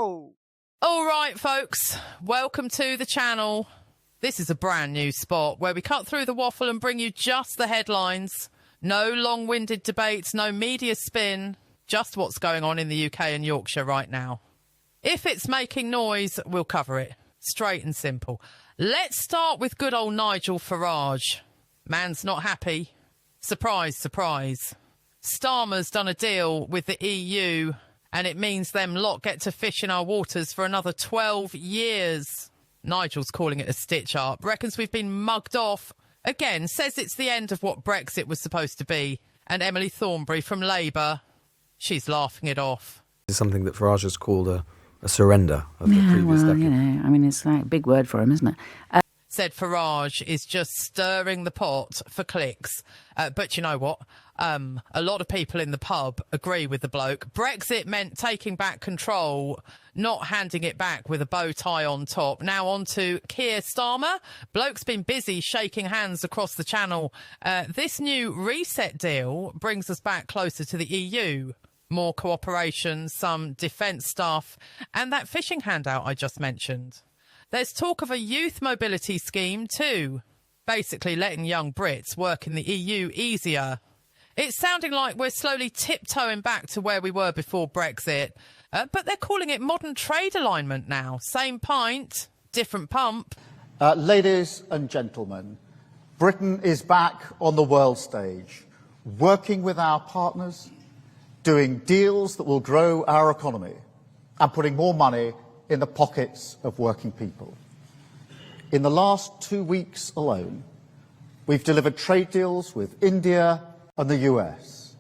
go! All right, folks, welcome to the channel. This is a brand new spot where we cut through the waffle and bring you just the headlines. No long-winded debates, no media spin, just what's going on in the UK and Yorkshire right now. If it's making noise, we'll cover it. Straight and simple. Let's start with good old Nigel Farage. Man's not happy. Surprise, surprise. Starmer's done a deal with the EU, and it means them lot get to fish in our waters for another 12 years. Nigel's calling it a stitch-up, reckons we've been mugged off. Again, says it's the end of what Brexit was supposed to be. And Emily Thornberry from Labour, she's laughing it off. It's something that Farage has called a surrender of the previous decade. You know, I mean, it's like a big word for him, isn't it? Said Farage is just stirring the pot for clicks. But you know what? A lot of people in the pub agree with the bloke. Brexit meant taking back control, not handing it back with a bow tie on top. Now on to Keir Starmer. Bloke's been busy shaking hands across the channel. This new reset deal brings us back closer to the EU. More cooperation, some defence stuff, and that fishing handout I just mentioned. There's talk of a youth mobility scheme too, basically letting young Brits work in the EU easier. It's sounding like we're slowly tiptoeing back to where we were before Brexit, but they're calling it modern trade alignment now. Same pint, different pump. Ladies and gentlemen, Britain is back on the world stage, working with our partners, doing deals that will grow our economy and putting more money in the pockets of working people. In the last 2 weeks alone, we've delivered trade deals with India and the US.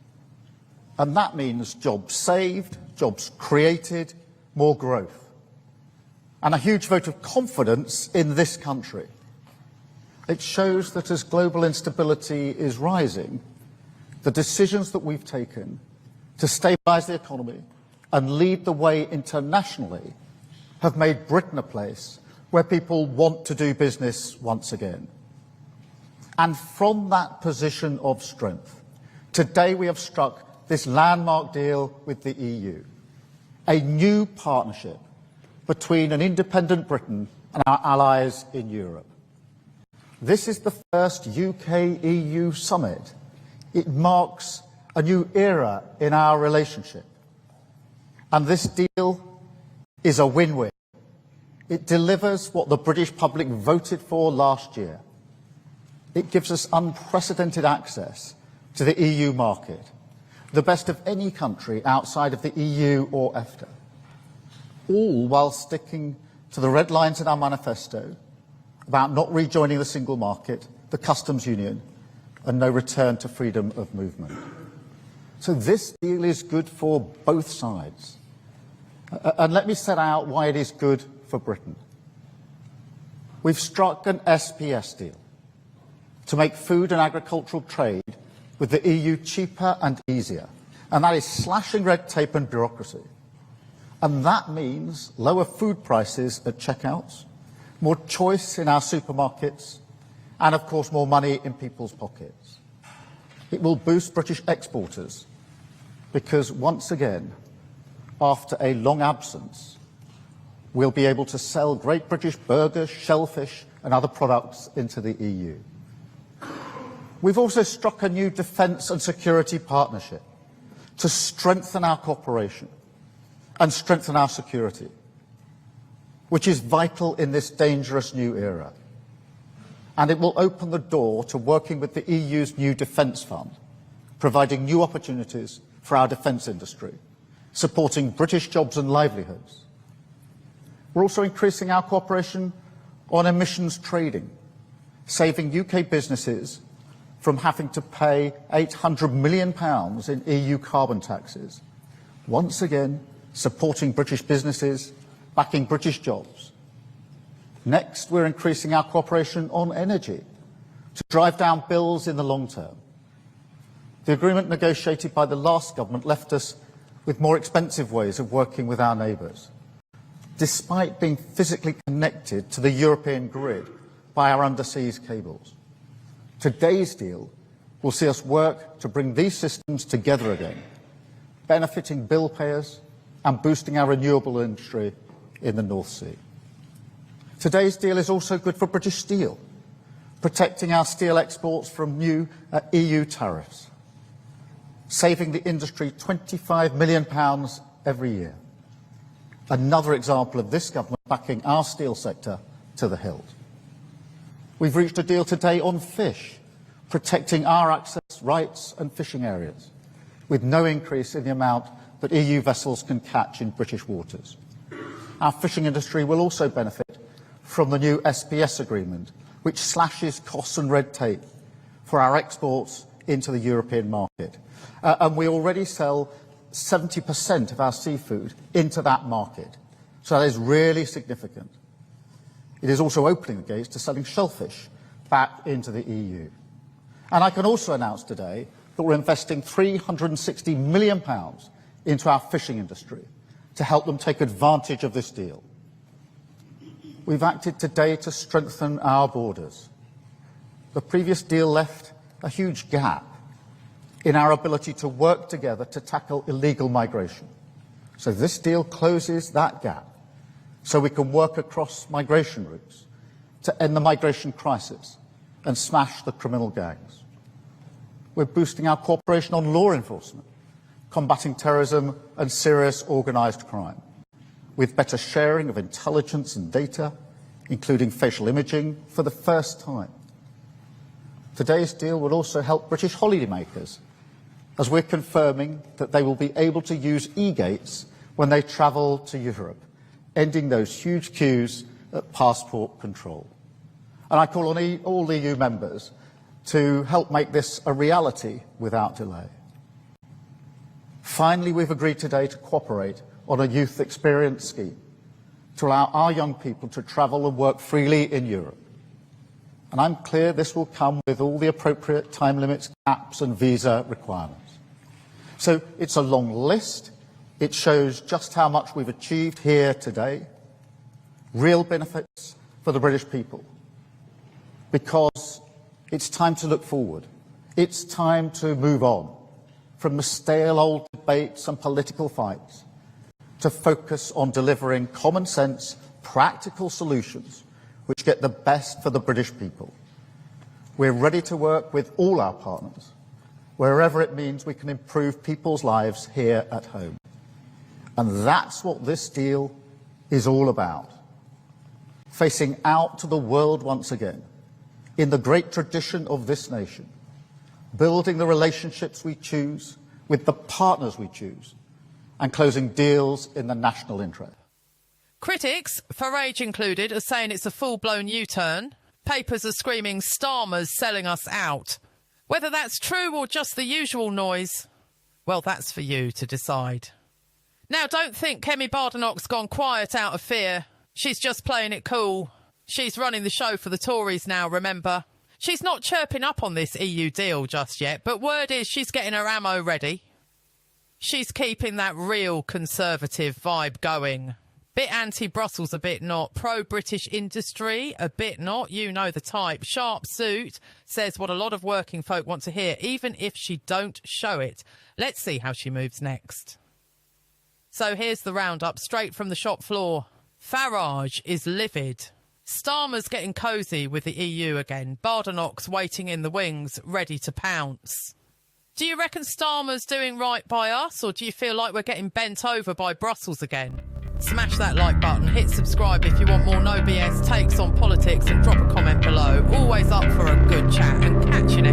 And that means jobs saved, jobs created, more growth, and a huge vote of confidence in this country. It shows that as global instability is rising, the decisions that we've taken to stabilise the economy and lead the way internationally have made Britain a place where people want to do business once again. And from that position of strength, today we have struck this landmark deal with the EU, a new partnership between an independent Britain and our allies in Europe. This is the first UK-EU summit. It marks a new era in our relationship. And this deal is a win-win. It delivers what the British public voted for last year. It gives us unprecedented access to the EU market, the best of any country outside of the EU or EFTA, all while sticking to the red lines in our manifesto about not rejoining the single market, the customs union, and no return to freedom of movement. So this deal is good for both sides. And let me set out why it is good for Britain. We've struck an SPS deal to make food and agricultural trade with the EU cheaper and easier, and that is slashing red tape and bureaucracy. And that means lower food prices at checkouts, more choice in our supermarkets, and of course more money in people's pockets. It will boost British exporters because once again, after a long absence, we'll be able to sell Great British burgers, shellfish and other products into the EU. We've also struck a new defence and security partnership to strengthen our cooperation and strengthen our security, which is vital in this dangerous new era. And it will open the door to working with the EU's new defence fund, providing new opportunities for our defence industry, supporting British jobs and livelihoods. We're also increasing our cooperation on emissions trading, saving UK businesses from having to pay £800 million in EU carbon taxes, once again supporting British businesses, backing British jobs. Next, we're increasing our cooperation on energy to drive down bills in the long term. The agreement negotiated by the last government left us with more expensive ways of working with our neighbours, despite being physically connected to the European grid by our underseas cables. Today's deal will see us work to bring these systems together again, benefiting bill payers and boosting our renewable industry in the North Sea. Today's deal is also good for British steel, protecting our steel exports from new EU tariffs, saving the industry £25 million every year. Another example of this government backing our steel sector to the hilt. We've reached a deal today on fish, protecting our access rights and fishing areas, with no increase in the amount that EU vessels can catch in British waters. Our fishing industry will also benefit from the new SPS agreement, which slashes costs and red tape for our exports into the European market. And we already sell 70% of our seafood into that market. So that is really significant. It is also opening the gates to selling shellfish back into the EU. And I can also announce today that we're investing £360 million into our fishing industry to help them take advantage of this deal. We've acted today to strengthen our borders. The previous deal left a huge gap in our ability to work together to tackle illegal migration. So this deal closes that gap so we can work across migration routes to end the migration crisis and smash the criminal gangs. We're boosting our cooperation on law enforcement, combating terrorism and serious organised crime, with better sharing of intelligence and data, including facial imaging, for the first time. Today's deal will also help British holidaymakers, as we're confirming that they will be able to use e-gates when they travel to Europe, ending those huge queues at passport control. And I call on all EU members to help make this a reality without delay. Finally, we've agreed today to cooperate on a youth experience scheme to allow our young people to travel and work freely in Europe. And I'm clear this will come with all the appropriate time limits, caps and visa requirements. So it's a long list. It shows just how much we've achieved here today. Real benefits for the British people. Because it's time to look forward. It's time to move on from the stale old debates and political fights to focus on delivering common sense, practical solutions which get the best for the British people. We're ready to work with all our partners, wherever it means we can improve people's lives here at home. And that's what this deal is all about. Facing out to the world once again, in the great tradition of this nation, building the relationships we choose with the partners we choose, and closing deals in the national interest. Critics, Farage included, are saying it's a full-blown U-turn. Papers are screaming Starmer's selling us out. Whether that's true or just the usual noise, well, that's for you to decide. Now, don't think Kemi Badenoch's gone quiet out of fear. She's just playing it cool. She's running the show for the Tories now, remember. She's not chirping up on this EU deal just yet, but word is she's getting her ammo ready. She's keeping that real Conservative vibe going. Bit anti-Brussels, a bit not. Pro-British industry, a bit not. You know the type. Sharp suit, says what a lot of working folk want to hear, even if she don't show it. Let's see how she moves next. So here's the roundup, straight from the shop floor. Farage is livid. Starmer's getting cosy with the EU again. Badenoch's waiting in the wings, ready to pounce. Do you reckon Starmer's doing right by us, or do you feel like we're getting bent over by Brussels again? Smash that like button, hit subscribe if you want more no BS takes on politics, and drop a comment below. Always up for a good chat, and catch you